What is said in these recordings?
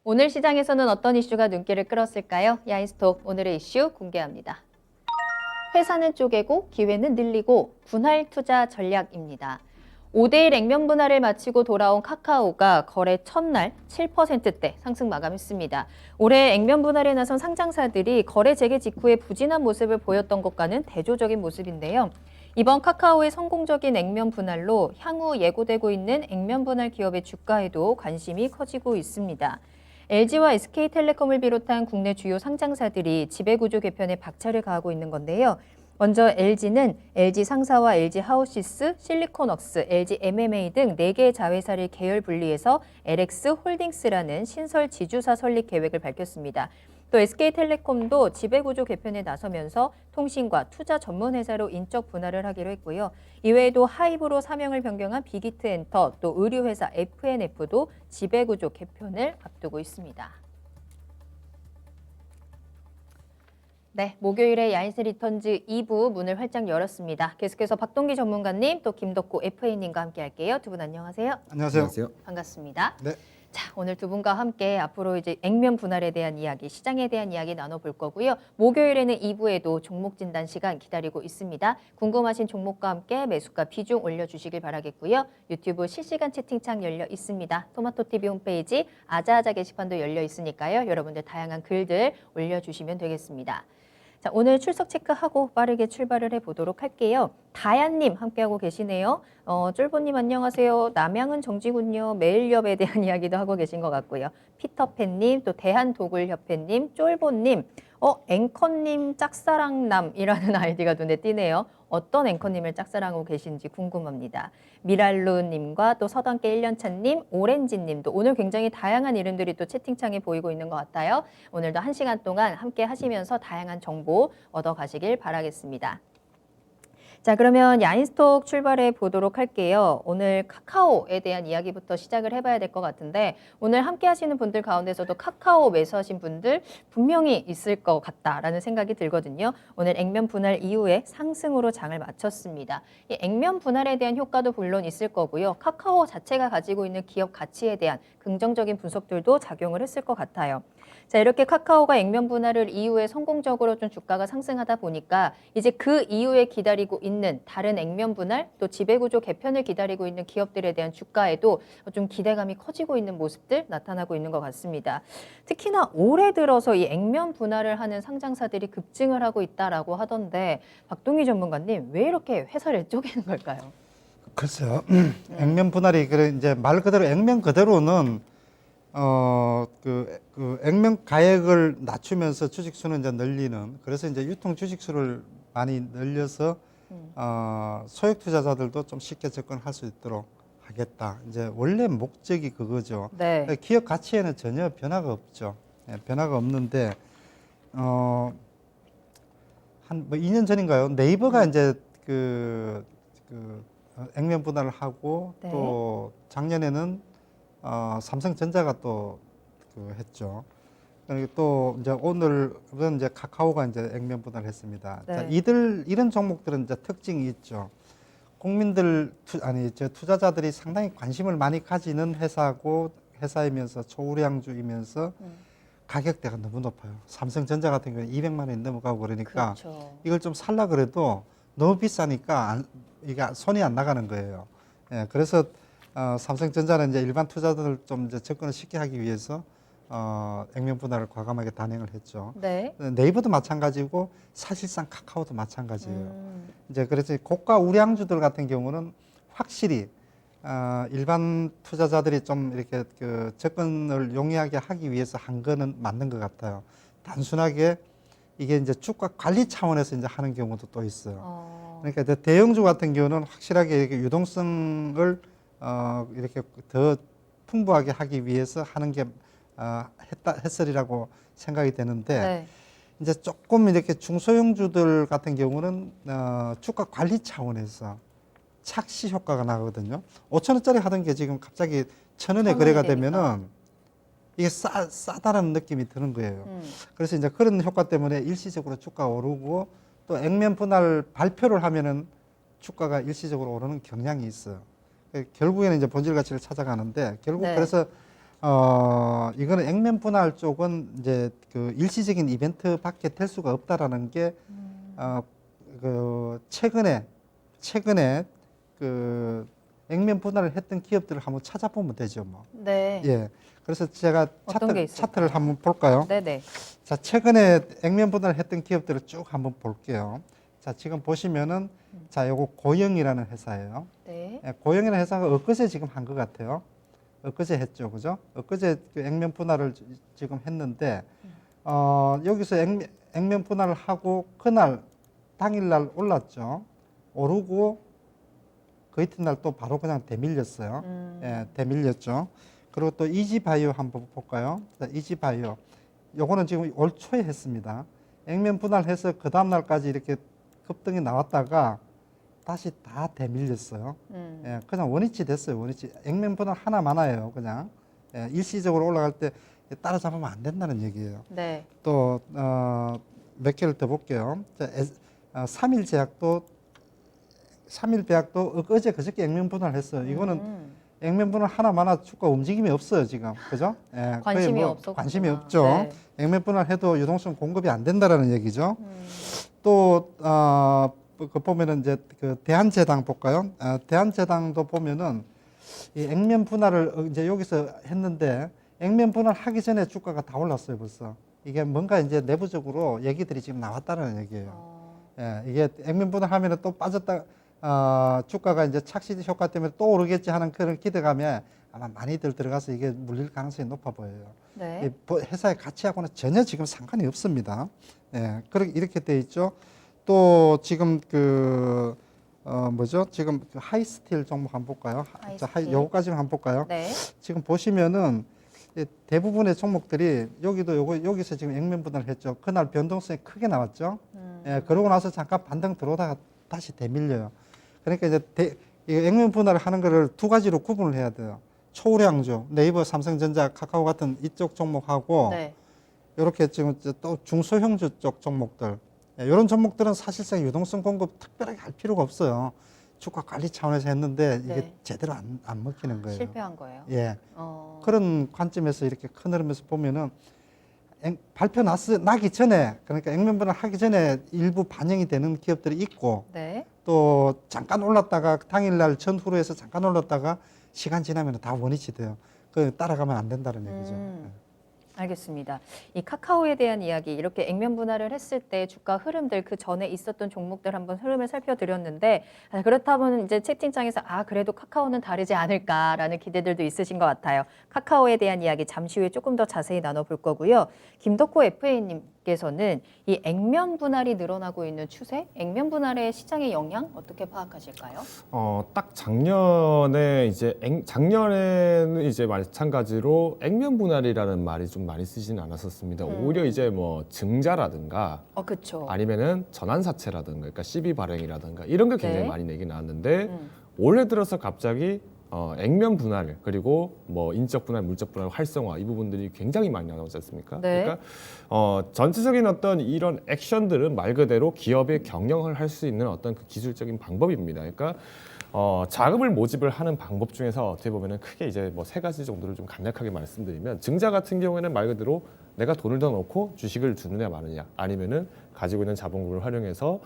오늘 시장에서는 어떤 이슈가 눈길을 끌었을까요? 야인스톡 오늘의 이슈 공개합니다. 회사는 쪼개고 기회는 늘리고 분할 투자 전략입니다. 5대1 액면 분할을 마치고 돌아온 카카오가 거래 첫날 7%대 상승 마감했습니다. 올해 액면 분할에 나선 상장사들이 거래 재개 직후에 부진한 모습을 보였던 것과는 대조적인 모습인데요. 이번 카카오의 성공적인 액면 분할로 향후 예고되고 있는 액면 분할 기업의 주가에도 관심이 커지고 있습니다. LG와 SK텔레콤을 비롯한 국내 주요 상장사들이 지배구조 개편에 박차를 가하고 있는 건데요. 먼저 LG는 LG 상사와 LG 하우시스, 실리콘웍스, LG MMA 등 4개의 자회사를 계열 분리해서 LX 홀딩스라는 신설 지주사 설립 계획을 밝혔습니다. 또 SK텔레콤도 지배구조 개편에 나서면서 통신과 투자 전문 회사로 인적 분할을 하기로 했고요. 이외에도 하이브로 사명을 변경한 빅히트엔터, 또 의류회사 FNF도 지배구조 개편을 앞두고 있습니다. 네, 목요일에 야인스 리턴즈 2부 문을 활짝 열었습니다. 계속해서 박동기 전문가님, 또 김덕구 FA님과 함께 할게요. 두 분 안녕하세요. 안녕하세요. 반갑습니다. 네. 자, 오늘 두 분과 함께 앞으로 이제 액면 분할에 대한 이야기, 시장에 대한 이야기 나눠볼 거고요. 목요일에는 2부에도 종목 진단 시간 기다리고 있습니다. 궁금하신 종목과 함께 매수가 비중 올려주시길 바라겠고요. 유튜브 실시간 채팅창 열려 있습니다. 토마토TV 홈페이지 아자아자 게시판도 열려 있으니까요. 여러분들 다양한 글들 올려주시면 되겠습니다. 자, 오늘 출석 체크하고 빠르게 출발을 해보도록 할게요. 다얀님 함께하고 계시네요. 쫄보님 안녕하세요. 남양은 정지군요. 매일협에 대한 이야기도 하고 계신 것 같고요. 피터팬님, 또 대한도굴협회님, 쫄보님, 앵커님 짝사랑남이라는 아이디가 눈에 띄네요. 어떤 앵커님을 짝사랑하고 계신지 궁금합니다. 미랄루님과 또 서당계 1년차님, 오렌지님도 오늘 굉장히 다양한 이름들이 또 채팅창에 보이고 있는 것 같아요. 오늘도 1시간 동안 함께 하시면서 다양한 정보 얻어가시길 바라겠습니다. 자, 그러면 야인스톡 출발해 보도록 할게요. 오늘 카카오에 대한 이야기부터 시작을 해봐야 될 것 같은데 오늘 함께 하시는 분들 가운데서도 카카오 매수하신 분들 분명히 있을 것 같다라는 생각이 들거든요. 오늘 액면 분할 이후에 상승으로 장을 마쳤습니다. 이 액면 분할에 대한 효과도 물론 있을 거고요. 카카오 자체가 가지고 있는 기업 가치에 대한 긍정적인 분석들도 작용을 했을 것 같아요. 자, 이렇게 카카오가 액면 분할을 이후에 성공적으로 좀 주가가 상승하다 보니까 이제 그 이후에 기다리고 있는 다른 액면 분할 또 지배구조 개편을 기다리고 있는 기업들에 대한 주가에도 좀 기대감이 커지고 있는 모습들 나타나고 있는 것 같습니다. 특히나 올해 들어서 이 액면 분할을 하는 상장사들이 급증을 하고 있다라고 하던데 박동희 전문가님 왜 이렇게 회사를 쪼개는 걸까요? 글쎄요. 액면 분할이 그래 이제 말 그대로 액면 그대로는 그 액면 가액을 낮추면서 주식 수는 이제 늘리는, 그래서 이제 유통 주식 수를 많이 늘려서 소액 투자자들도 좀 쉽게 접근할 수 있도록 하겠다. 이제 원래 목적이 그거죠. 네. 기업 가치에는 전혀 변화가 없죠. 예, 변화가 없는데 한 뭐 2년 전인가요? 네이버가 이제 액면 분할을 하고 네. 또 작년에는 삼성전자가 또 했죠. 그리고 또 이제 오늘은 이제 카카오가 이제 액면 분할을 했습니다. 네. 자, 이런 종목들은 이제 특징이 있죠. 투자자들이 상당히 관심을 많이 가지는 회사이면서 초우량주이면서 가격대가 너무 높아요. 삼성전자 같은 경우는 200만 원이 넘어가고 그러니까 그렇죠. 이걸 좀 살라 그래도 너무 비싸니까 이게 손이 안 나가는 거예요. 예, 그래서 삼성전자는 이제 일반 투자자들 좀 이제 접근을 쉽게 하기 위해서 액면 분할을 과감하게 단행을 했죠. 네. 네이버도 마찬가지고 사실상 카카오도 마찬가지예요. 이제 그래서 고가 우량주들 같은 경우는 확실히 일반 투자자들이 좀 이렇게 그 접근을 용이하게 하기 위해서 한 거는 맞는 것 같아요. 단순하게 이게 이제 주가 관리 차원에서 이제 하는 경우도 또 있어요. 그러니까 이제 대형주 같은 경우는 확실하게 이렇게 유동성을 이렇게 더 풍부하게 하기 위해서 하는 게 했으리라고 생각이 되는데 네. 이제 조금 이렇게 중소형주들 같은 경우는 주가 관리 차원에서 착시 효과가 나거든요. 5,000원짜리 하던 게 지금 갑자기 1,000원에 거래가 되면은 이게 싸다는 느낌이 드는 거예요. 그래서 이제 그런 효과 때문에 일시적으로 주가가 오르고 또 액면 분할 발표를 하면은 주가가 일시적으로 오르는 경향이 있어요. 결국에는 이제 본질 가치를 찾아가는데 결국 네. 그래서 이거는 액면 분할 쪽은 이제 그 일시적인 이벤트밖에 될 수가 없다라는 게 그 최근에 그 액면 분할을 했던 기업들을 한번 찾아보면 되죠, 뭐. 네. 예. 그래서 제가 어떤 게 있을까요? 차트를 한번 볼까요? 네네. 자, 최근에 액면 분할을 했던 기업들을 쭉 한번 볼게요. 자, 지금 보시면은 자, 요거 고영이라는 회사예요. 네. 예, 고영이라는 회사가 엊그제 지금 한 것 같아요. 엊그제 했죠, 그죠? 엊그제 그 액면 분할을 지금 했는데, 여기서 액면 분할을 하고 그날 당일날 올랐죠. 오르고 그 이튿날 또 바로 그냥 대밀렸어요. 예, 대밀렸죠. 그리고 또 이지바이오 한번 볼까요? 자, 이지바이오. 요거는 지금 올 초에 했습니다. 액면 분할해서 그 다음날까지 이렇게 급등이 나왔다가 다시 다 대밀렸어요. 예, 그냥 원위치 됐어요. 원위치. 액면 분할 하나 많아요. 그냥 예, 일시적으로 올라갈 때 따라잡으면 안 된다는 얘기예요. 네. 또 몇 개를 더 볼게요. 자, 삼일제약도 어제 그저께 액면 분할했어요. 이거는 액면 분할 하나 많아 주가 움직임이 없어요 지금, 그죠? 예, 거의 관심이 뭐 없었구나. 관심이 없죠. 네. 액면 분할해도 유동성 공급이 안 된다라는 얘기죠. 또 그 보면은 이제 그 대한제당 볼까요? 대한제당도 보면은 이 액면 분할을 이제 여기서 했는데 액면 분할 하기 전에 주가가 다 올랐어요 벌써. 이게 뭔가 이제 내부적으로 얘기들이 지금 나왔다는 얘기예요. 예, 이게 액면 분할하면은 또 빠졌다. 주가가 이제 착시 효과 때문에 또 오르겠지 하는 그런 기대감에 아마 많이들 들어가서 이게 물릴 가능성이 높아 보여요. 네. 이 회사의 가치하고는 전혀 지금 상관이 없습니다. 예, 이렇게 돼 있죠. 또 지금 그 뭐죠? 지금 그 하이스틸 종목 한번 볼까요? 자, 하이스틸. 요거까지만 한번 볼까요? 네. 지금 보시면은 대부분의 종목들이 여기서 지금 액면 분할을 했죠. 그날 변동성이 크게 나왔죠. 예, 그러고 나서 잠깐 반등 들어오다가 다시 대밀려요. 그러니까 이제 이 액면 분할을 하는 거를 두 가지로 구분을 해야 돼요. 초우량주, 네이버, 삼성전자, 카카오 같은 이쪽 종목하고 네. 이렇게 지금 또 중소형주 쪽 종목들, 이런 종목들은 사실상 유동성 공급 특별하게 할 필요가 없어요. 주가 관리 차원에서 했는데 이게 네. 제대로 안 먹히는 거예요. 실패한 거예요. 예. 어. 그런 관점에서 이렇게 큰 흐름에서 보면은 발표 나기 전에, 그러니까 액면 분할 하기 전에 일부 반영이 되는 기업들이 있고, 네. 또 잠깐 올랐다가 당일날 전후로 해서 잠깐 올랐다가 시간 지나면 다 원위치 돼요. 그 따라가면 안 된다는 얘기죠. 알겠습니다. 이 카카오에 대한 이야기, 이렇게 액면 분할을 했을 때 주가 흐름들, 그 전에 있었던 종목들 한번 흐름을 살펴드렸는데, 그렇다면 이제 채팅창에서 그래도 카카오는 다르지 않을까라는 기대들도 있으신 것 같아요. 카카오에 대한 이야기 잠시 후에 조금 더 자세히 나눠볼 거고요. 김덕호 FA님께서는 이 액면 분할이 늘어나고 있는 추세, 액면 분할의 시장의 영향 어떻게 파악하실까요? 딱 작년에는 이제 마찬가지로 액면 분할이라는 말이 좀 많이 쓰지는 않았었습니다. 오히려 이제 뭐 증자라든가 그렇죠. 아니면은 전환사채라든가, 그러니까 시비 발행이라든가 이런 게 굉장히 네. 많이 얘기 나왔는데 올해 들어서 갑자기 액면 분할, 그리고 뭐 인적 분할, 물적 분할 활성화, 이 부분들이 굉장히 많이 나오지 않습니까? 네. 그러니까 전체적인 어떤 이런 액션들은 말 그대로 기업의 경영을 할 수 있는 어떤 그 기술적인 방법입니다. 그러니까 자금을 모집을 하는 방법 중에서 어떻게 보면은 크게 이제 뭐 세 가지 정도를 좀 간략하게 말씀드리면, 증자 같은 경우에는 말 그대로 내가 돈을 더 넣고 주식을 주느냐 마느냐, 아니면은 가지고 있는 자본금을 활용해서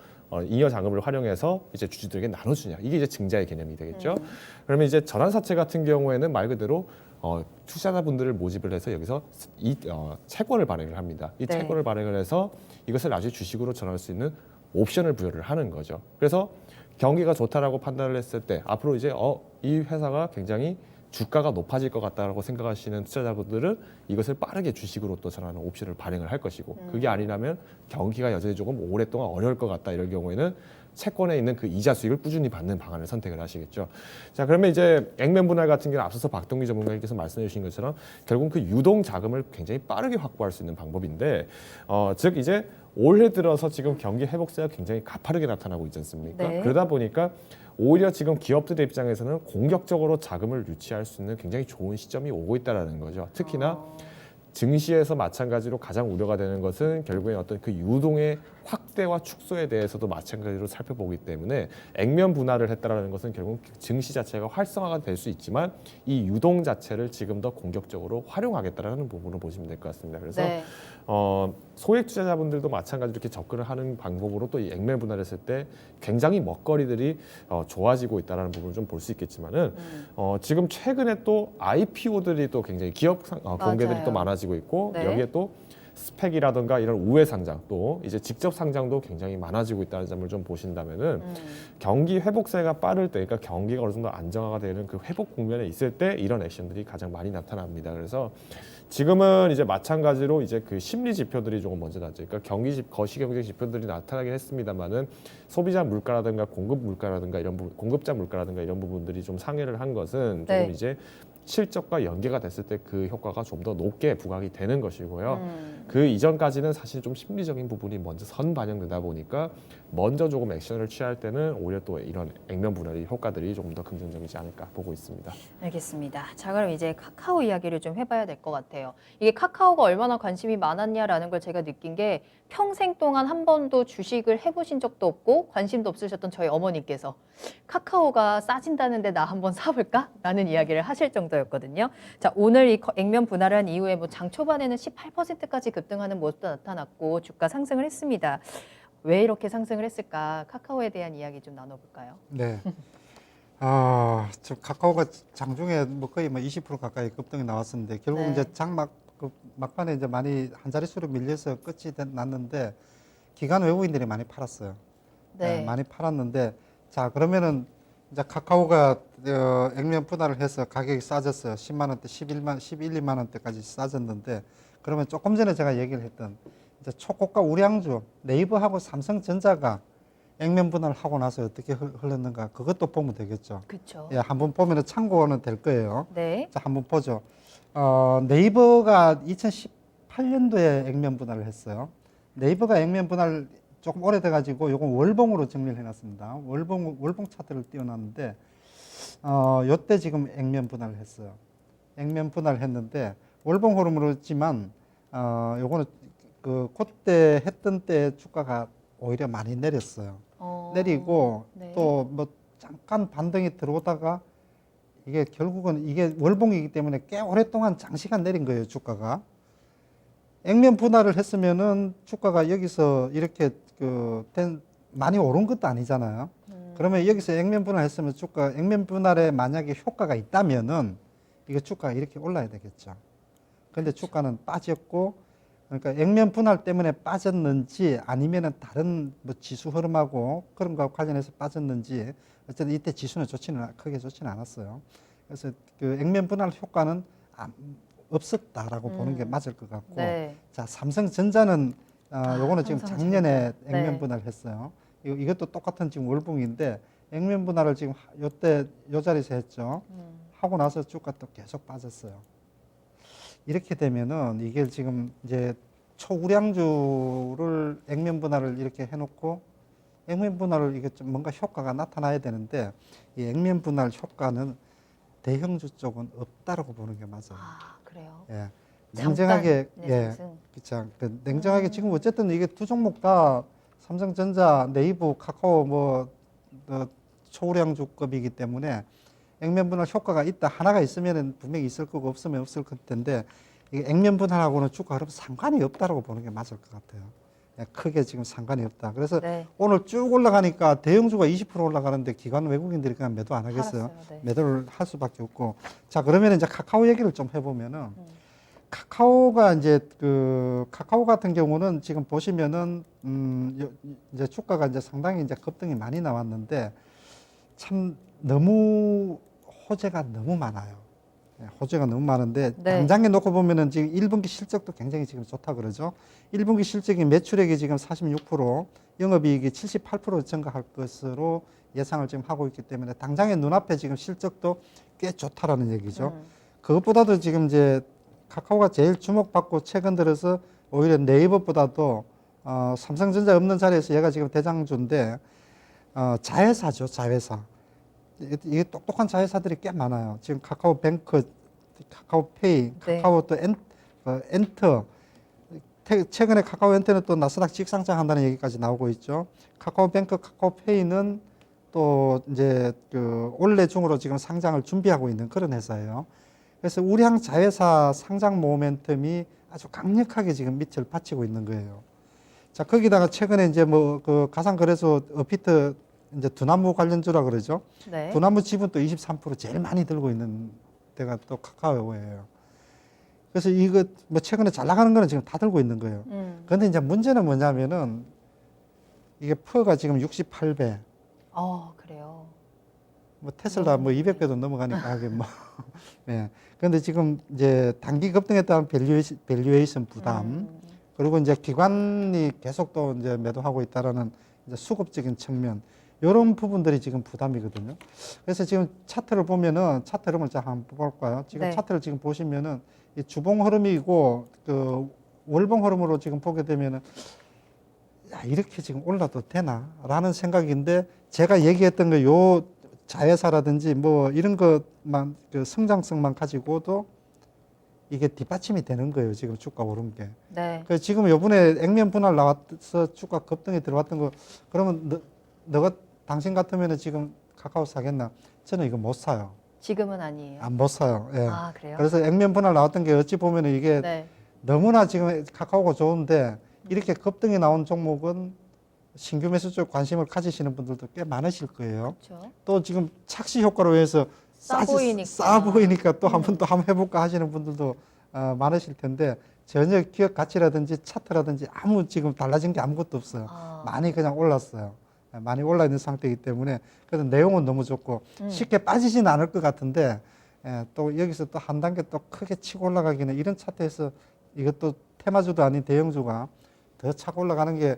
잉여 자금을 활용해서 이제 주주들에게 나눠주냐, 이게 이제 증자의 개념이 되겠죠. 그러면 이제 전환사채 같은 경우에는 말 그대로 투자자분들을 모집을 해서 여기서 이 채권을 발행을 합니다. 이 네. 채권을 발행을 해서 이것을 나중에 주식으로 전환할 수 있는 옵션을 부여를 하는 거죠. 그래서 경기가 좋다라고 판단을 했을 때 앞으로 이제 이 회사가 굉장히 주가가 높아질 것 같다라고 생각하시는 투자자분들은 이것을 빠르게 주식으로 또 전환하는 옵션을 발행을 할 것이고, 그게 아니라면 경기가 여전히 조금 오랫동안 어려울 것 같다 이럴 경우에는 채권에 있는 그 이자 수익을 꾸준히 받는 방안을 선택을 하시겠죠. 자, 그러면 이제 액면 분할 같은 경우는 앞서서 박동기 전문가님께서 말씀해 주신 것처럼 결국 그 유동 자금을 굉장히 빠르게 확보할 수 있는 방법인데, 즉 이제 올해 들어서 지금 경기 회복세가 굉장히 가파르게 나타나고 있지 않습니까? 네. 그러다 보니까 오히려 지금 기업들의 입장에서는 공격적으로 자금을 유치할 수 있는 굉장히 좋은 시점이 오고 있다는 거죠. 특히나 증시에서 마찬가지로 가장 우려가 되는 것은 결국에 어떤 그 유동의 확대 확대와 축소에 대해서도 마찬가지로 살펴보기 때문에 액면 분할을 했다라는 것은 결국 증시 자체가 활성화가 될 수 있지만 이 유동 자체를 지금 더 공격적으로 활용하겠다라는 부분을 보시면 될 것 같습니다. 그래서 네. 소액 투자자분들도 마찬가지로 이렇게 접근을 하는 방법으로 또 이 액면 분할을 했을 때 굉장히 먹거리들이 좋아지고 있다는 부분을 좀 볼 수 있겠지만은 지금 최근에 또 IPO들이 또 굉장히 기업 공개들이 맞아요. 또 많아지고 있고 네. 여기에 또 스펙이라든가 이런 우회 상장 또 이제 직접 상장도 굉장히 많아지고 있다는 점을 좀 보신다면은 경기 회복세가 빠를 때, 그러니까 경기가 어느 정도 안정화가 되는 그 회복 국면에 있을 때 이런 액션들이 가장 많이 나타납니다. 그래서 지금은 이제 마찬가지로 이제 그 심리 지표들이 조금 먼저 나죠. 그러니까 거시경제 지표들이 나타나긴 했습니다만은 소비자 물가라든가 공급 물가라든가 이런 부분, 공급자 물가라든가 이런 부분들이 좀 상회를 한 것은 조금 네. 이제 실적과 연계가 됐을 때 그 효과가 좀 더 높게 부각이 되는 것이고요. 그 이전까지는 사실 좀 심리적인 부분이 먼저 선반영되다 보니까 먼저 조금 액션을 취할 때는 오히려 또 이런 액면 분할의 효과들이 조금 더 긍정적이지 않을까 보고 있습니다. 알겠습니다. 자, 그럼 이제 카카오 이야기를 좀 해봐야 될 것 같아요. 이게 카카오가 얼마나 관심이 많았냐라는 걸 제가 느낀 게 평생 동안 한 번도 주식을 해보신 적도 없고 관심도 없으셨던 저희 어머니께서 카카오가 싸진다는데 나 한번 사볼까? 라는 이야기를 하실 정도였거든요. 자, 오늘 이 액면 분할을 한 이후에 뭐 장 초반에는 18%까지 급등하는 모습도 나타났고 주가 상승을 했습니다. 왜 이렇게 상승을 했을까? 카카오에 대한 이야기 좀 나눠볼까요? 네. 저 카카오가 장중에 뭐 거의 뭐 20% 가까이 급등이 나왔었는데 결국 네. 이제 막판에 이제 많이 한 자릿수로 밀려서 끝이 났는데 기관 외국인들이 많이 팔았어요. 네. 많이 팔았는데 자 그러면은 이제 카카오가 액면 분할을 해서 가격이 싸졌어요. 10만 원대, 11, 2만 원대까지 싸졌는데 그러면 조금 전에 제가 얘기를 했던 이제 초고가 우량주 네이버하고 삼성전자가 액면 분할을 하고 나서 어떻게 흘렀는가 그것도 보면 되겠죠. 그렇죠. 예, 한번 보면은 참고는 될 거예요. 네. 자, 한번 보죠. 네이버가 2018년도에 액면 분할을 했어요. 네이버가 액면 분할 조금 오래돼 가지고 요건 월봉으로 정리를 해놨습니다. 월봉 차트를 띄워놨는데 요때 지금 액면 분할을 했어요. 액면 분할을 했는데 월봉 흐름으로지만 요거는 그때 했던 때 주가가 오히려 많이 내렸어요. 내리고 네. 또 뭐 잠깐 반등이 들어오다가 이게 결국은 이게 월봉이기 때문에 꽤 오랫동안 장시간 내린 거예요, 주가가. 액면 분할을 했으면은 주가가 여기서 이렇게 많이 오른 것도 아니잖아요. 그러면 여기서 액면 분할 했으면 주가 액면 분할에 만약에 효과가 있다면은 이거 주가가 이렇게 올라야 되겠죠. 근데 주가는 빠졌고 그러니까 액면 분할 때문에 빠졌는지 아니면은 다른 뭐 지수 흐름하고 그런 거와 관련해서 빠졌는지 어쨌든 이때 지수는 크게 좋지는 않았어요. 그래서 그 액면 분할 효과는 없었다라고 보는 게 맞을 것 같고 네. 자 삼성전자는 요거는 지금 삼성전자. 작년에 액면 네. 분할 했어요. 이것도 똑같은 지금 월봉인데 액면 분할을 지금 요때 요 자리에서 했죠. 하고 나서 주가 또 계속 빠졌어요. 이렇게 되면은 이게 지금 이제 초우량주를 액면 분할을 이렇게 해놓고 액면 분할을 이게 좀 뭔가 효과가 나타나야 되는데 이 액면 분할 효과는 대형주 쪽은 없다라고 보는 게 맞아요. 아, 그래요. 예. 잠깐, 냉정하게 네, 상승. 그쵸. 냉정하게 지금 어쨌든 이게 두 종목 다 삼성전자, 네이버, 카카오 뭐 초우량주급이기 때문에 액면 분할 효과가 있다 하나가 있으면은 분명히 있을 거고 없으면 없을 텐데 이게 액면 분할하고는 주가 흐름 상관이 없다라고 보는 게 맞을 것 같아요. 예, 크게 지금 상관이 없다. 그래서 네. 오늘 쭉 올라가니까 대형주가 20% 올라가는데 기관 외국인들이 그냥 매도 안 하겠어요. 팔았어요. 네. 매도를 할 수밖에 없고. 자, 그러면 이제 카카오 얘기를 좀 해보면은 카카오가 이제 카카오 같은 경우는 지금 보시면은 이제 주가가 이제 상당히 이제 급등이 많이 나왔는데 참 너무 호재가 너무 많아요. 예, 호재가 너무 많은데 네. 당장에 놓고 보면은 지금 1분기 실적도 굉장히 지금 좋다 그러죠. 1분기 실적이 매출액이 지금 46%, 영업이익이 78% 증가할 것으로 예상을 지금 하고 있기 때문에 당장에 눈앞에 지금 실적도 꽤 좋다라는 얘기죠. 그것보다도 지금 이제 카카오가 제일 주목받고 최근 들어서 오히려 네이버보다도 삼성전자 없는 자리에서 얘가 지금 대장주인데 자회사죠, 자회사. 이게 똑똑한 자회사들이 꽤 많아요. 지금 카카오뱅크, 카카오페이, 네. 카카오 또 엔터 최근에 카카오엔테는 또 나스닥 직상장한다는 얘기까지 나오고 있죠. 카카오뱅크, 카카오페이는 또 이제 그 올해 중으로 지금 상장을 준비하고 있는 그런 회사예요. 그래서 우량 자회사 상장 모멘텀이 아주 강력하게 지금 밑을 받치고 있는 거예요. 자, 거기다가 최근에 이제 뭐 그 가상거래소 어피트 이제 두나무 관련주라 그러죠. 네. 두나무 지분 또 23% 제일 많이 들고 있는 데가 또 카카오예요. 그래서 이거 뭐 최근에 잘 나가는 거는 지금 다 들고 있는 거예요. 그런데 이제 문제는 뭐냐면은 이게 퍼가 지금 68배, 그래요. 뭐 테슬라 뭐 200배도 넘어가니까 하긴 뭐. 예. 그런데 지금 이제 단기 급등에 따른 밸류에이션 부담, 그리고 이제 기관이 계속 또 이제 매도하고 있다라는 이제 수급적인 측면, 이런 부분들이 지금 부담이거든요. 그래서 지금 차트를 보면은 차트 흐름을 자 한번 볼까요? 지금 네. 차트를 지금 보시면은 이 주봉 흐름이고 그 월봉 흐름으로 지금 보게 되면은 야, 이렇게 지금 올라도 되나라는 생각인데, 제가 얘기했던 거 요 자회사라든지 뭐 이런 것만 그 성장성만 가지고도 이게 뒷받침이 되는 거예요. 지금 주가 오른 게. 네. 그 지금 요번에 액면 분할 나와서 주가 급등에 들어왔던 거, 그러면 너가 당신 같으면은 지금 카카오 사겠나? 저는 이거 못 사요. 지금은 아니에요. 못 사요. 예. 아, 그래요? 그래서 액면 분할 나왔던 게 어찌 보면은 이게 네. 너무나 지금 카카오가 좋은데 이렇게 급등이 나온 종목은 신규 매수 쪽 관심을 가지시는 분들도 꽤 많으실 거예요. 그렇죠. 또 지금 착시 효과로 해서 싸 보이니까 또 한번 해볼까 하시는 분들도 많으실 텐데, 전혀 기업 가치라든지 차트라든지 아무 지금 달라진 게 아무것도 없어요. 많이 그냥 올랐어요. 많이 올라 있는 상태이기 때문에, 그래서 내용은 너무 좋고 쉽게 빠지진 않을 것 같은데, 또 여기서 또 한 단계 또 크게 치고 올라가기는 이런 차트에서 이것도 테마주도 아닌 대형주가 더 차고 올라가는 게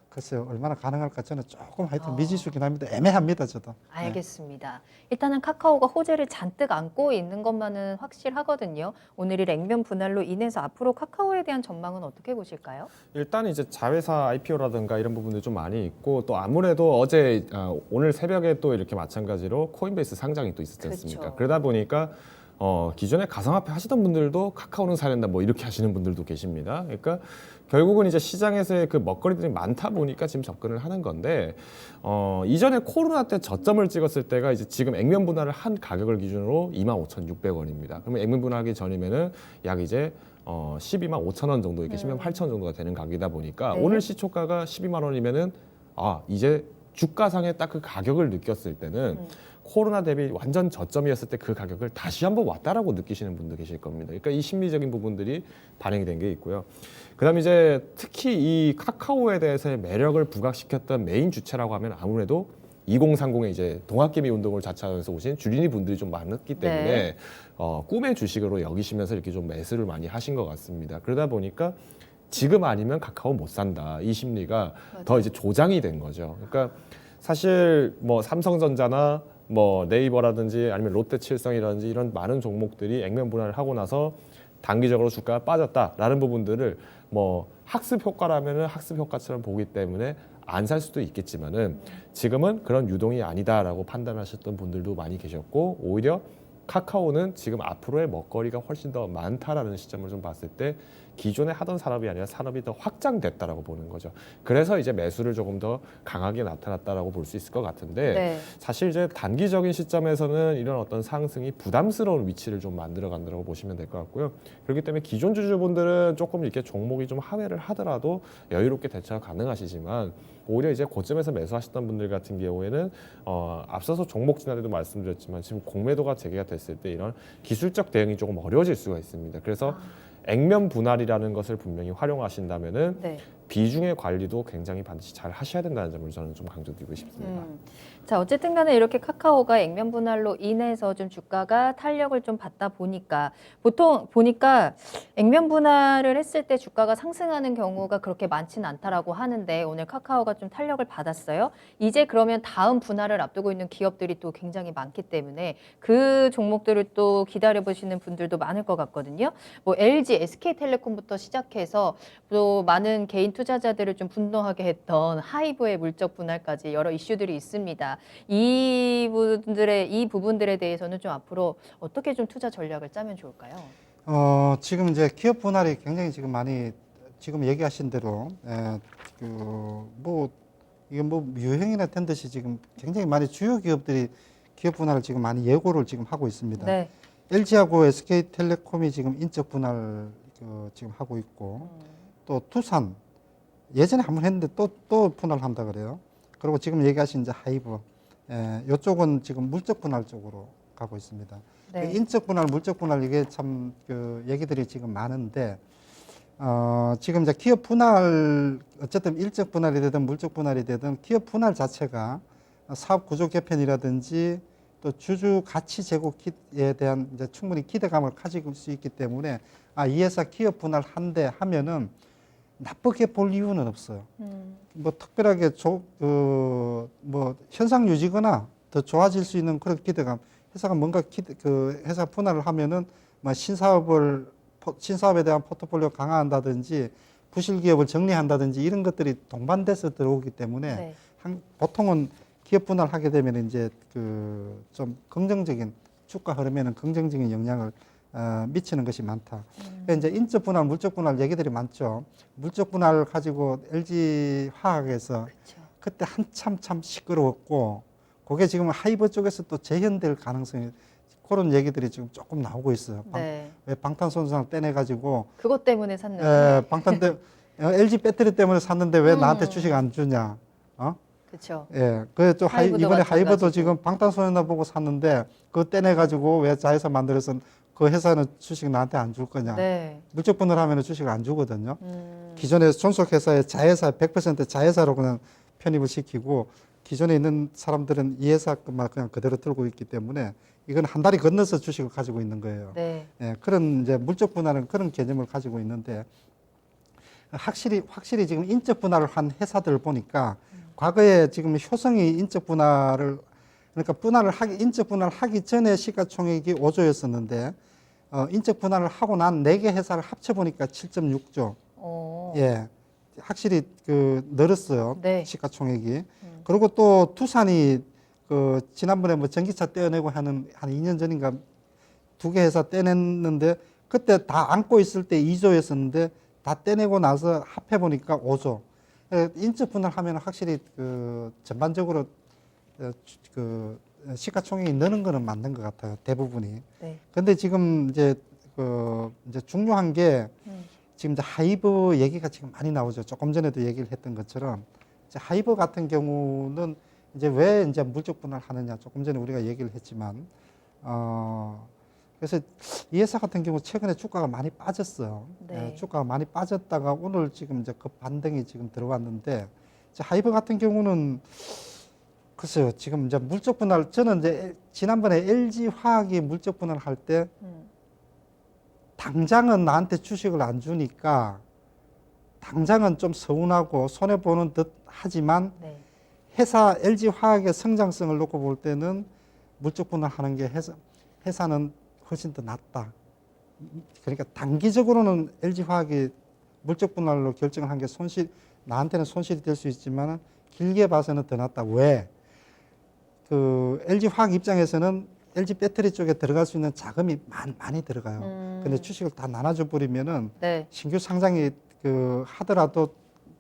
글쎄요 얼마나 가능할까, 저는 조금 하여튼 미지수긴 합니다. 애매합니다, 저도. 알겠습니다. 일단은 카카오가 호재를 잔뜩 안고 있는 것만은 확실하거든요. 오늘 이 액면 분할로 인해서 앞으로 카카오에 대한 전망은 어떻게 보실까요? 일단 이제 자회사 IPO라든가 이런 부분들이 좀 많이 있고, 또 아무래도 어제 오늘 새벽에 또 이렇게 마찬가지로 코인베이스 상장이 또 있었지 않습니까? 그렇죠. 그러다 보니까 기존에 가상화폐 하시던 분들도 카카오는 사야 된다 뭐 이렇게 하시는 분들도 계십니다. 그러니까 결국은 이제 시장에서의 그 먹거리들이 많다 보니까 지금 접근을 하는 건데, 이전에 코로나 때 저점을 찍었을 때가 이제 지금 액면 분할을 한 가격을 기준으로 25,600원입니다. 그러면 액면 분할하기 전이면은 약 이제 12만 5천 원 정도, 이렇게 12만 8천 원 정도가 되는 가격이다 보니까 네. 오늘 시초가가 12만 원이면은 이제 주가상에 딱 그 가격을 느꼈을 때는 코로나 대비 완전 저점이었을 때 그 가격을 다시 한번 왔다라고 느끼시는 분도 계실 겁니다. 그러니까 이 심리적인 부분들이 반영이 된 게 있고요. 그다음 이제 특히 이 카카오에 대해서의 매력을 부각시켰던 메인 주체라고 하면 아무래도 2030에 이제 동학개미 운동을 자처하면서 오신 주린이 분들이 좀 많았기 때문에 네. 꿈의 주식으로 여기시면서 이렇게 좀 매수를 많이 하신 것 같습니다. 그러다 보니까 지금 아니면 카카오 못 산다, 이 심리가 더 이제 조장이 된 거죠. 그러니까 사실 뭐 삼성전자나 뭐 네이버라든지 아니면 롯데칠성이라든지 이런 많은 종목들이 액면 분할을 하고 나서 단기적으로 주가가 빠졌다라는 부분들을 뭐 학습 효과라면은 학습 효과처럼 보기 때문에 안 살 수도 있겠지만은, 지금은 그런 유동이 아니다라고 판단하셨던 분들도 많이 계셨고, 오히려 카카오는 지금 앞으로의 먹거리가 훨씬 더 많다라는 시점을 좀 봤을 때 기존에 하던 산업이 아니라 산업이 더 확장됐다라고 보는 거죠. 그래서 이제 매수를 조금 더 강하게 나타났다라고 볼 수 있을 것 같은데, 네. 사실 이제 단기적인 시점에서는 이런 어떤 상승이 부담스러운 위치를 좀 만들어 간다고 보시면 될 것 같고요. 그렇기 때문에 기존 주주분들은 조금 이렇게 종목이 좀 하회를 하더라도 여유롭게 대처가 가능하시지만, 오히려 이제 고점에서 매수하셨던 분들 같은 경우에는 앞서서 종목 지난 때도 말씀드렸지만 지금 공매도가 재개가 됐을 때 이런 기술적 대응이 조금 어려워질 수가 있습니다. 그래서 액면 분할이라는 것을 분명히 활용하신다면은 네. 비중의 관리도 굉장히 반드시 잘 하셔야 된다는 점을 저는 좀 강조드리고 싶습니다. 자, 어쨌든 간에 이렇게 카카오가 액면 분할로 인해서 좀 주가가 탄력을 좀 받다 보니까, 보통 보니까 액면 분할을 했을 때 주가가 상승하는 경우가 그렇게 많지는 않다라고 하는데, 오늘 카카오가 좀 탄력을 받았어요. 이제 그러면 다음 분할을 앞두고 있는 기업들이 또 굉장히 많기 때문에 그 종목들을 또 기다려 보시는 분들도 많을 것 같거든요. 뭐 LG, SK텔레콤부터 시작해서 또 많은 개인 투자자들을 좀 분노하게 했던 하이브의 물적 분할까지 여러 이슈들이 있습니다. 이 부분들에 대해서는 좀 앞으로 어떻게 좀 투자 전략을 짜면 좋을까요? 지금 이제 기업 분할이 굉장히 지금 많이 지금 얘기하신 대로 뭐 이게 뭐 유행이나 된 듯이 지금 굉장히 많이 주요 기업들이 기업 분할을 지금 많이 예고를 지금 하고 있습니다. 네. LG하고 SK텔레콤이 지금 인적 분할 지금 하고 있고 또 두산 예전에 한번 했는데 또 분할한다 그래요. 그리고 지금 얘기하신 이제 하이브 이쪽은 지금 물적 분할 쪽으로 가고 있습니다. 네. 인적 분할, 물적 분할 이게 참 얘기들이 지금 많은데 지금 이제 기업 분할 어쨌든 일적 분할이 되든 물적 분할이 되든 기업 분할 자체가 사업 구조 개편이라든지 또 주주 가치 제고에 대한 이제 충분히 기대감을 가질 수 있기 때문에 이 회사 기업 분할 한대 하면은 나쁘게 볼 이유는 없어요. 뭐 특별하게 뭐 현상 유지거나 더 좋아질 수 있는 그런 기대감. 회사가 뭔가 회사 분할을 하면은 뭐 신사업에 대한 포트폴리오 강화한다든지 부실 기업을 정리한다든지 이런 것들이 동반돼서 들어오기 때문에 네. 보통은 기업 분할하게 되면 이제 좀 긍정적인 주가 흐름에는 긍정적인 영향을 미치는 것이 많다. 그러니까 이제 인적 분할, 물적 분할 얘기들이 많죠. 물적 분할을 가지고 LG 화학에서 그렇죠. 그때 한참 참 시끄러웠고, 그게 지금 하이버 쪽에서 또 재현될 가능성이 그런 얘기들이 지금 조금 나오고 있어요. 네. 왜 방탄소년단을 떼내가지고 그것 때문에 샀는데. LG 배터리 때문에 샀는데 왜 나한테 주식 안 주냐? 그렇죠. 예, 그또 하이브도 이번에 하이버도 마찬가지고. 지금 방탄소년단 보고 샀는데 그거 떼내가지고 왜 자회사 만들어서 그 회사는 주식 나한테 안 줄 거냐? 네. 물적 분할하면 주식을 안 주거든요. 기존에 존속회사의 자회사 100% 자회사로 그냥 편입을 시키고 기존에 있는 사람들은 이 회사 것만 그냥 그대로 들고 있기 때문에 이건 한 다리 건너서 주식을 가지고 있는 거예요. 네. 예, 그런 이제 물적 분할은 그런 개념을 가지고 있는데 확실히 지금 인적 분할을 한 회사들을 보니까 과거에 지금 효성이 인적 분할을 그러니까 인적 분할을 하기 전에 시가총액이 5조였었는데 인적 분할을 하고 난 4개 회사를 합쳐 보니까 7.6조. 예. 확실히 늘었어요. 네. 시가총액이. 그리고 또 두산이 지난번에 뭐 전기차 떼어내고 한 2년 전인가 2개 회사 떼냈는데 그때 다 안고 있을 때 2조였었는데 다 떼내고 나서 합해 보니까 5조. 인적 분할하면 확실히 전반적으로 시가총액이 느는 거는 맞는 것 같아요. 대부분이. 네. 근데 지금 이제 중요한 게 지금 이제 하이브 얘기가 지금 많이 나오죠. 조금 전에도 얘기를 했던 것처럼 이제 하이브 같은 경우는 이제 왜 이제 물적 분할 하느냐. 조금 전에 우리가 얘기를 했지만 그래서 이 회사 같은 경우 최근에 주가가 많이 빠졌어요. 네. 예, 주가가 많이 빠졌다가 오늘 지금 이제 그 반등이 지금 들어왔는데 이제 하이브 같은 경우는 글쎄요. 지금 이제 물적 분할 저는 이제 지난번에 LG 화학이 물적 분할 할 때 당장은 나한테 주식을 안 주니까 당장은 좀 서운하고 손해 보는 듯 하지만 네. 회사 LG 화학의 성장성을 놓고 볼 때는 물적 분할하는 게 회사는 훨씬 더 낫다. 그러니까 단기적으로는 LG 화학이 물적 분할로 결정을 한 게 나한테는 손실이 될 수 있지만 길게 봐서는 더 낫다. 왜? LG 화학 입장에서는 LG 배터리 쪽에 들어갈 수 있는 자금이 많이 들어가요. 근데 주식을 다 나눠줘 버리면은 네. 신규 상장이 하더라도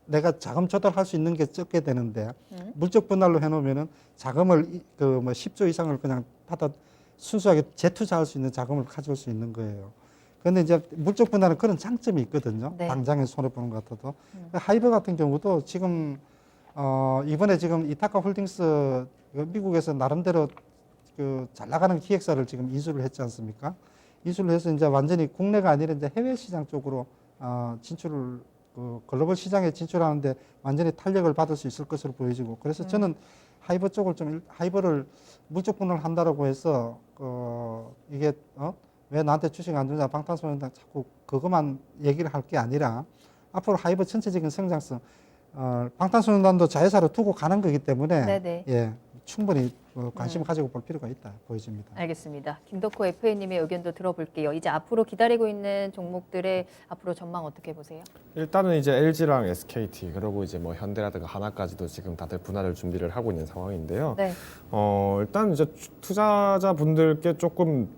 내가 자금 조달할 수 있는 게 적게 되는데 물적 분할로 해놓으면은 자금을 뭐 10조 이상을 그냥 순수하게 재투자할 수 있는 자금을 가져올 수 있는 거예요. 그런데 이제 물적 분할은 그런 장점이 있거든요. 네. 당장에 손해 보는 것 같아도. 하이버 같은 경우도 지금 이번에 지금 이타카 홀딩스 미국에서 나름대로 잘 나가는 기획사를 지금 인수를 했지 않습니까? 인수를 해서 이제 완전히 국내가 아니라 이제 해외 시장 쪽으로 진출을 글로벌 시장에 진출하는데 완전히 탄력을 받을 수 있을 것으로 보여지고 그래서 저는 하이버를 물적 분할을 한다라고 해서 이게 왜 나한테 주식 안 주냐 방탄소년단 자꾸 그것만 얘기를 할 게 아니라 앞으로 하이버 전체적인 성장성 방탄소년단도 자회사로 두고 가는 거기 때문에 네네. 예, 충분히 관심을 가지고 볼 필요가 있다 보여집니다. 알겠습니다. 김덕호 FA님의 의견도 들어볼게요. 이제 앞으로 기다리고 있는 종목들의 앞으로 전망 어떻게 보세요? 일단은 이제 LG랑 SKT 그리고 이제 뭐 현대라든가 하나까지도 지금 다들 분할을 준비를 하고 있는 상황인데요. 네. 일단 이제 투자자분들께 조금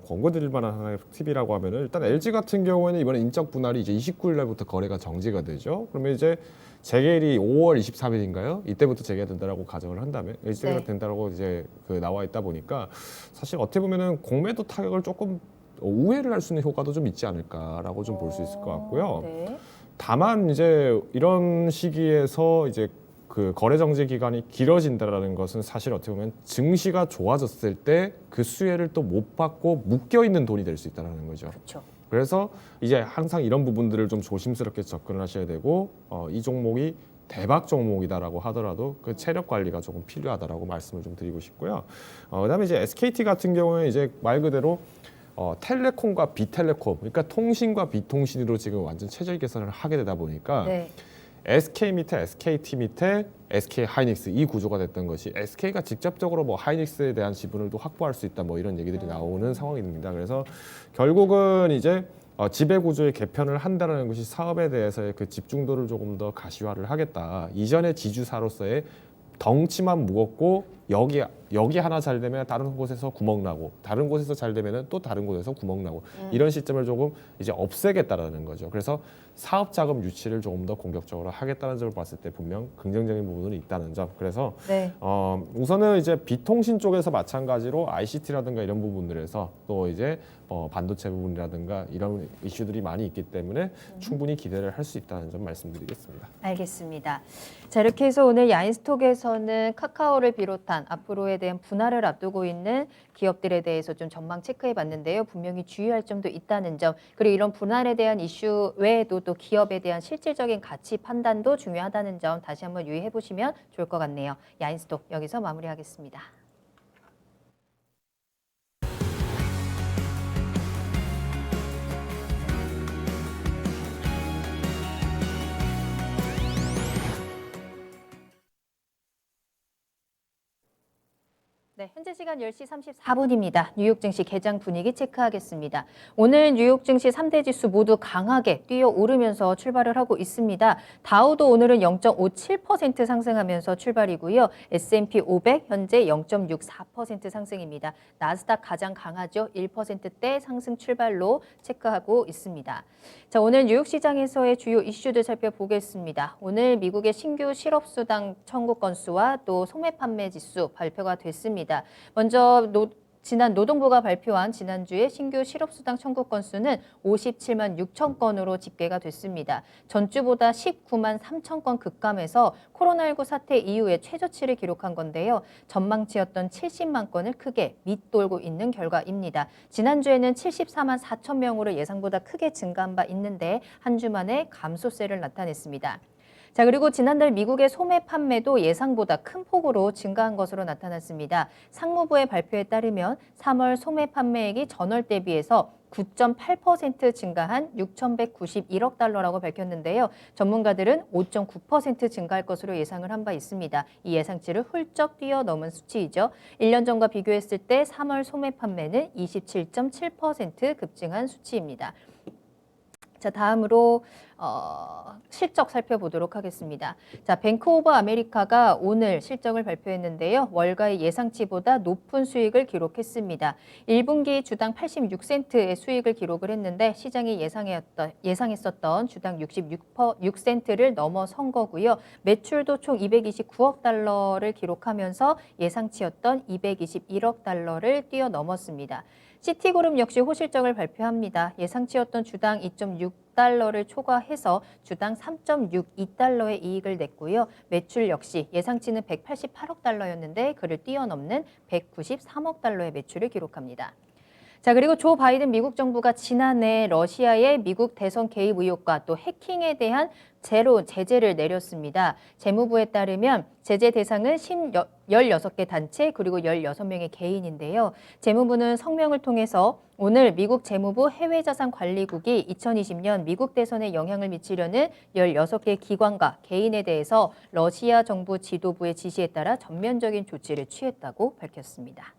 권고드릴 만한 하나의 팁이라고 하면은 일단 LG 같은 경우에는 이번에 인적 분할이 이제 29일 날부터 거래가 정지가 되죠. 그러면 이제 재개일이 5월 23일인가요? 이때부터 재개된다라고 가정을 한다면 재개가 네. 된다라고 이제 그 나와 있다 보니까 사실 어떻게 보면은 공매도 타격을 조금 우회를 할 수 있는 효과도 좀 있지 않을까라고 좀 볼 수 있을 것 같고요. 네. 다만 이제 이런 시기에서 이제 그 거래 정지 기간이 길어진다라는 것은 사실 어떻게 보면 증시가 좋아졌을 때 그 수혜를 또 못 받고 묶여 있는 돈이 될 수 있다는 거죠. 그렇죠. 그래서 이제 항상 이런 부분들을 좀 조심스럽게 접근을 하셔야 되고 이 종목이 대박 종목이다라고 하더라도 그 체력 관리가 조금 필요하다라고 말씀을 좀 드리고 싶고요. 그다음에 이제 SKT 같은 경우에 이제 말 그대로 텔레콤과 비텔레콤, 그러니까 통신과 비통신으로 지금 완전 체질 개선을 하게 되다 보니까 네. SK 밑에 SKT 밑에 SK 하이닉스 이 구조가 됐던 것이 SK가 직접적으로 뭐 하이닉스에 대한 지분을 또 확보할 수 있다 뭐 이런 얘기들이 나오는 상황입니다. 그래서 결국은 이제 지배 구조의 개편을 한다는 것이 사업에 대해서의 그 집중도를 조금 더 가시화를 하겠다. 이전의 지주사로서의 덩치만 무겁고 여기 하나 잘 되면 다른 곳에서 구멍 나고 다른 곳에서 잘 되면 또 다른 곳에서 구멍 나고 이런 시점을 조금 이제 없애겠다라는 거죠. 그래서 사업 자금 유치를 조금 더 공격적으로 하겠다는 점을 봤을 때 분명 긍정적인 부분은 있다는 점. 그래서 네. 우선은 이제 비통신 쪽에서 마찬가지로 ICT라든가 이런 부분들에서 또 이제 반도체 부분이라든가 이런 이슈들이 많이 있기 때문에 충분히 기대를 할 수 있다는 점 말씀드리겠습니다. 알겠습니다. 자, 이렇게 해서 오늘 야인스톡에서는 카카오를 비롯한 앞으로에 대한 분할을 앞두고 있는 기업들에 대해서 좀 전망 체크해 봤는데요. 분명히 주의할 점도 있다는 점, 그리고 이런 분할에 대한 이슈 외에도 또 기업에 대한 실질적인 가치 판단도 중요하다는 점 다시 한번 유의해 보시면 좋을 것 같네요. 야인스톡 여기서 마무리하겠습니다. 네, 현재 시간 10시 34분입니다. 뉴욕 증시 개장 분위기 체크하겠습니다. 오늘 뉴욕 증시 3대 지수 모두 강하게 뛰어오르면서 출발을 하고 있습니다. 다우도 오늘은 0.57% 상승하면서 출발이고요. S&P 500 현재 0.64% 상승입니다. 나스닥 가장 강하죠. 1%대 상승 출발로 체크하고 있습니다. 자, 오늘 뉴욕 시장에서의 주요 이슈들 살펴보겠습니다. 오늘 미국의 신규 실업수당 청구 건수와 또 소매 판매 지수 발표가 됐습니다. 먼저 지난 노동부가 발표한 지난주에 신규 실업수당 청구 건수는 57만 6천 건으로 집계가 됐습니다. 전주보다 19만 3천 건 급감해서 코로나19 사태 이후에 최저치를 기록한 건데요. 전망치였던 70만 건을 크게 밑돌고 있는 결과입니다. 지난주에는 74만 4천 명으로 예상보다 크게 증가한 바 있는데 한 주 만에 감소세를 나타냈습니다. 자, 그리고 지난달 미국의 소매 판매도 예상보다 큰 폭으로 증가한 것으로 나타났습니다. 상무부의 발표에 따르면 3월 소매 판매액이 전월 대비해서 9.8% 증가한 6,191억 달러라고 밝혔는데요. 전문가들은 5.9% 증가할 것으로 예상을 한 바 있습니다. 이 예상치를 훌쩍 뛰어넘은 수치이죠. 1년 전과 비교했을 때 3월 소매 판매는 27.7% 급증한 수치입니다. 자, 다음으로 실적 살펴보도록 하겠습니다. 자, 뱅크 오브 아메리카가 오늘 실적을 발표했는데요. 월가의 예상치보다 높은 수익을 기록했습니다. 1분기 주당 86센트의 수익을 기록을 했는데 시장이 예상했었던 주당 66센트를 넘어선 거고요. 매출도 총 229억 달러를 기록하면서 예상치였던 221억 달러를 뛰어넘었습니다. 시티그룹 역시 호실적을 발표합니다. 예상치였던 주당 2.6달러를 초과해서 주당 3.62달러의 이익을 냈고요. 매출 역시 예상치는 188억 달러였는데 그를 뛰어넘는 193억 달러의 매출을 기록합니다. 자, 그리고 조 바이든 미국 정부가 지난해 러시아의 미국 대선 개입 의혹과 또 해킹에 대한 제로 제재를 내렸습니다. 재무부에 따르면 제재 대상은 16개 단체 그리고 16명의 개인인데요. 재무부는 성명을 통해서 오늘 미국 재무부 해외자산관리국이 2020년 미국 대선에 영향을 미치려는 16개 기관과 개인에 대해서 러시아 정부 지도부의 지시에 따라 전면적인 조치를 취했다고 밝혔습니다.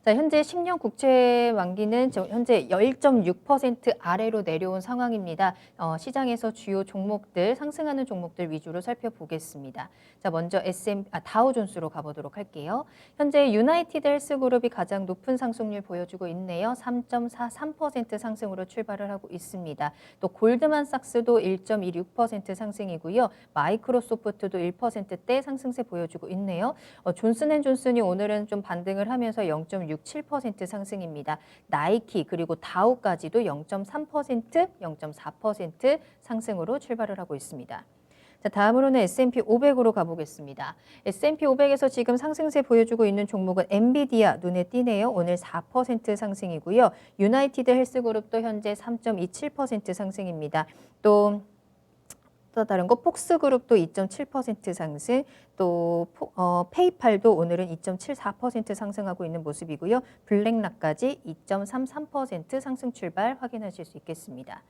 자, 현재 10년 국채 만기는 현재 1.6% 아래로 내려온 상황입니다. 시장에서 주요 종목들, 상승하는 종목들 위주로 살펴보겠습니다. 자, 먼저 다우존스로 가보도록 할게요. 현재 유나이티드 헬스그룹이 가장 높은 상승률 보여주고 있네요. 3.43% 상승으로 출발을 하고 있습니다. 또 골드만삭스도 1.26% 상승이고요. 마이크로소프트도 1%대 상승세 보여주고 있네요. 존슨앤존슨이 오늘은 좀 반등을 하면서 0.67% 상승입니다. 나이키 그리고 다우까지도 0.3%, 0.4% 상승으로 출발을 하고 있습니다. 자, 다음으로는 S&P 500으로 가보겠습니다. S&P 500에서 지금 상승세 보여주고 있는 종목은 엔비디아 눈에 띄네요. 오늘 4% 상승이고요. 유나이티드 헬스그룹도 현재 3.27% 상승입니다. 또 다른 거 폭스그룹도 2.7% 상승, 또 페이팔도 오늘은 2.74% 상승하고 있는 모습이고요. 블랙락까지 2.33% 상승 출발 확인하실 수 있겠습니다.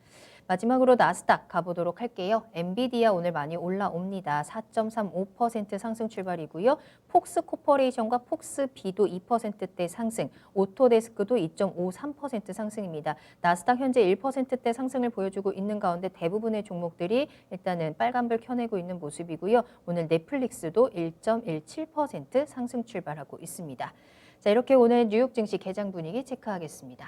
마지막으로 나스닥 가보도록 할게요. 엔비디아 오늘 많이 올라옵니다. 4.35% 상승 출발이고요. 폭스코퍼레이션과 폭스비도 2%대 상승, 오토데스크도 2.53% 상승입니다. 나스닥 현재 1%대 상승을 보여주고 있는 가운데 대부분의 종목들이 일단은 빨간불 켜내고 있는 모습이고요. 오늘 넷플릭스도 1.17% 상승 출발하고 있습니다. 자, 이렇게 오늘 뉴욕 증시 개장 분위기 체크하겠습니다.